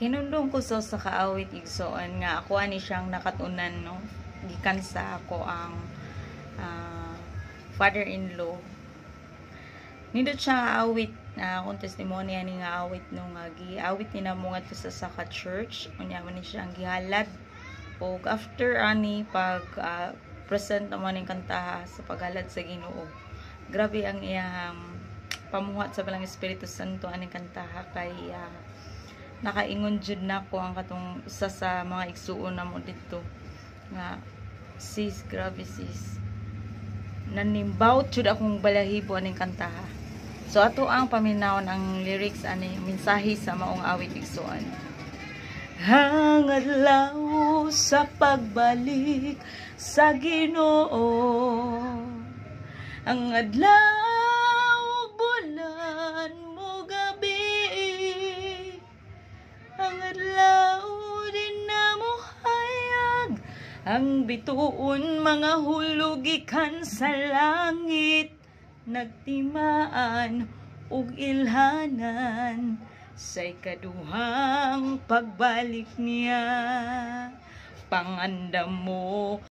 Hinundong ko sa kaawit igsoon nga ako ani siyang nakatunan no gikan sa ako ang father-in-law. Nindot siya nga awit kung testimonya ni nga awit no nga giawit ni namo ngadto sa saka church unya man ni siya ang gihalad og after ani pag present naman ning kantaha sa paghalad sa Ginoo. Grabe ang iyang pamuhat sa balang Espiritu Santo aning kantaha kay nakaingon jud nako ang katong isa sa mga igsuon namo dito nga sis, grabe sis, nanimbaw jud akong balahibo aning kantaha. So ato ang paminawon ang lyrics ani mensahe sa maong awit igsuon. Hangadlaw sa pagbalik sa Ginoo, ang adlaw bulan mo gabi, ang adlaw din na mo hayag, ang bituon mga hulog ikan sa langit, nagtimaan ug ilhanan sa ikaduhang pagbalik niya, pangandam mo